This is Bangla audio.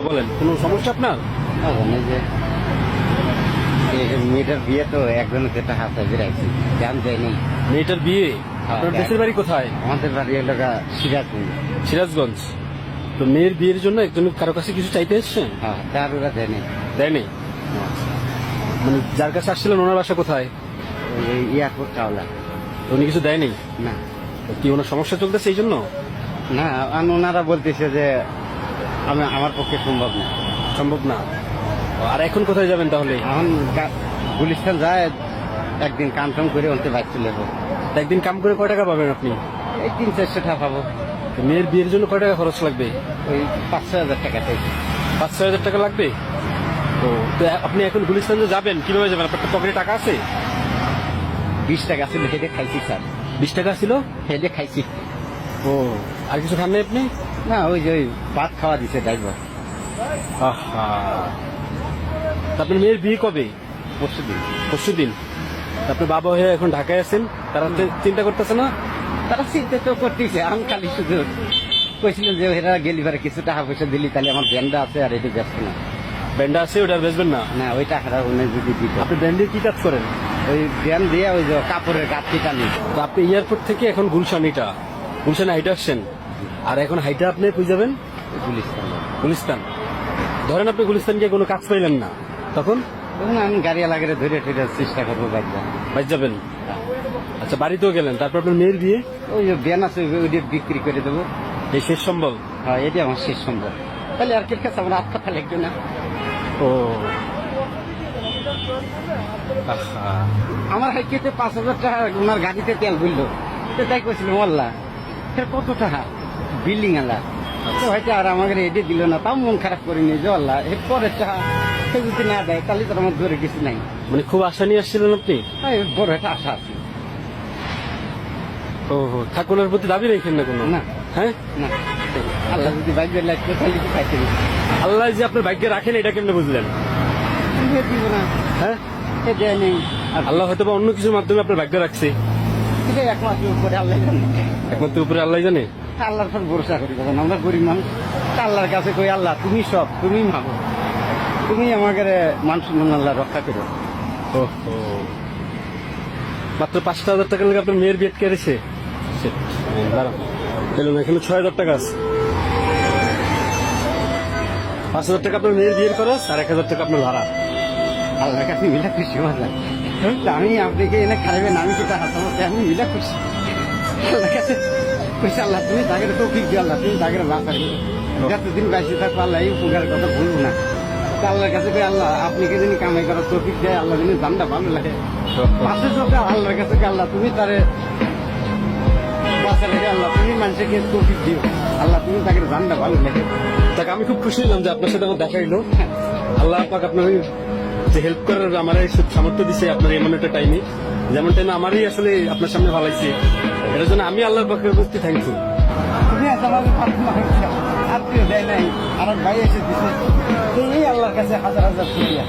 বলেন, কোনো সমস্যা আপনার? জানি যে মেয়েটার বিয়ে তো একজনের যেটা হাতে বেড়াইছি জান যায়নি। মেয়েটার বিয়ে? আপনার হ্যাঁ। দেশের বাড়ি কোথায়? আমাদের বাড়ি হলো সিরাজগঞ্জ। সিরাজগঞ্জ। তো মেয়ের বিয়ের জন্য একজন কারো কাছে কিছু চাইতে এসছেন? হ্যাঁ, তার ওরা দেয়নি। দেয়নি? মানে যার কাছে আসছিলেন ওনার বাসা কোথায়? ওই এয়ারপোর্ট টাওলা। তো উনি কিছু দেয়নি? না তো কি ওনার সমস্যা চলতেছে এই জন্য? না, ওনারা বলতেছে যে আমার পক্ষে সম্ভব না। সম্ভব না। আর এখন কোথায় যাবেন তাহলে? এখন গুলিস্তান যায় একদিন কাম টাম করে অন্তে বাইক চলে যাবো। তা একদিন কাম করে কয় টাকা পাবেন আপনি? এই 300-400 টাকা পাবো। তো মেয়ের বিয়ের জন্য কয় টাকা খরচ লাগবে? ওই 5-6 হাজার টাকা চাই। 5-6 হাজার টাকা লাগবে। তো তো আপনি এখন গুলিস্তান যে যাবেন কিভাবে যাবেন? আপনার পকেটে টাকা আছে? 20 টাকা ছিল, হেঁটে খাইছি স্যার। 20 টাকা ছিল? হেঁটে খাইছি। ও, আর কিছু খান নাই আপনি? না, ওই যে ওই ভাত খাওয়া দিছে ড্রাইভার। আহা, তা আপনার মেয়ের বিয়ে কবে? পরশুদিন। পরশুদিন। আপনার বাবা হয়ে এখন ঢাকায় আছেন, তারা চিন্তা করতেছে না? তারা চিন্তা তো করতেছে, আমি খালি শুধু কইছিল যে এরা গেলি পারে কিছু টাকা পয়সা দিলি তাহলে আমার ব্যান্ডা আছে আর এটা ব্যস্ত না। ব্যান্ডা আছে, ওটা আর বেচবেন না? না, ওই টাকাটা উনি যদি দিত। আপনি ব্যান্ডে কি কাজ করেন? ওই ব্যান দিয়ে ওই যে কাপড়ের গাঁথি টানি। তো আপনি এয়ারপোর্ট থেকে এখন গুলশানে হাইটে আসছেন, আর এখন হাইটে আপনি কই যাবেন? গুলিস্তান। ধরেন আপনি গুলিস্তান গিয়ে কোনো কাজ পাইলেন না, তখন? তখন আমি গাড়ি লাগিয়ে ধরে ঠেরে চেষ্টা করবো বাইক যা। বাইর যাবেন। আচ্ছা, বাড়িতেও গেলেন, তারপর আপনার মেয়ের বিয়ে? ওই যে ব্যান আছে ওইটা বিক্রি করে দেবো। এই শেষ সম্বল? হ্যাঁ, এটা আমার শেষ সম্ভব। তাহলে আর কের কাছে আমার হাত কথা লাগবে না। ও, আহা, আমার হাইকেতে 5,000 টাকা ওনার গাড়িতে তেল বললো, তো তাই কইছিল মোল্লা কত টাকা বিল্ডিং আলা। তো হয়তো আর আমাকে এটি দিল না, তাও মন খারাপ করিনি যে আল্লাহ এর পরের টাকা সে যদি না দেয় তাহলে তো আমার ধরে কিছু নাই। মানে খুব আশা নিয়ে আসছিলেন আপনি? তাই বড় একটা আশা আছে। ও, ঠাকুরের প্রতি দাবি রেখেন না কোনো? না। হ্যাঁ, না, আল্লাহ যদি ভাগ্যের লাগতো তাহলে কি পাইতে দিত। আল্লাহ যে আপনার ভাগ্যে রাখেন এটা কেমনে বুঝলেন? দিব না, হ্যাঁ, সে দেয় নেই। আর আল্লাহ হয়তো বা অন্য কিছুর মাধ্যমে আপনার ভাগ্য রাখছে। সেটাই একমাত্র উপরে আল্লাহ জানে। একমাত্র উপরে আল্লাহ জানে। আল্লাহর সব ভরসা করি, তখন আমরা গরিব মানুষ। তা আল্লাহর কাছে কই আল্লাহ তুমি সব, তুমি মাগো, তুমি আমাকে মান সম্মান আল্লাহ রক্ষা করো। ওহো, মাত্র 5,000 টাকা লাগে আপনার মেয়ের বিয়ে কেড়েছে? দাঁড়ান, এখানে 6,000 টাকা আছে। 5,000 টাকা আপনার মেয়ের বিয়ের খরচ, আর 1,000 টাকা আপনার ভাড়া। আল্লাহর কাছে মিলা খুশি আল্লাহ। আমি আপনাকে এনে খাইবেন, আমি যেটা হাসাতে আমি মিলা খুশি। আল্লাহর কাছে কইছে আল্লাহ তুমি তাকে তৌফিক দিও, আল্লাহ তুমি তাকে বাঁচা যতদিন বাইসে থাকবো আল্লাহ এই উপকারের কথা বলবো না। তা আল্লাহর কাছে কই আল্লাহ আপনি কে যিনি কামাই করার তৌফিক দেয়, আল্লাহ যিনি জানটা ভালো লাগে পাশে সরকার আল্লাহর কাছে আল্লাহ তুমি তারে বাঁচা লাগে, আল্লাহ তুমি মানুষকে তৌফিক দিও, আল্লাহ তুমি তাকে জানটা ভালো লাগে। তাকে আমি খুব খুশি হলাম যে আপনার সাথে আমার দেখা হইলো। আল্লাহ পাক আপনার যে হেল্প করার আমার এই সামর্থ্য দিচ্ছে আপনার এমন একটা টাইমে, যেমন টাইমে আমারই আসলে আপনার সামনে ভালাইছে, এটার জন্য আমি আল্লাহর পক্ষে উপস্থিত থ্যাংকফুল। তুমি আমাকে আত্মীয় দেয় নাই, আমার ভাই এসে দিচ্ছে, এই আল্লাহর কাছে হাজার হাজার শুকরিয়া।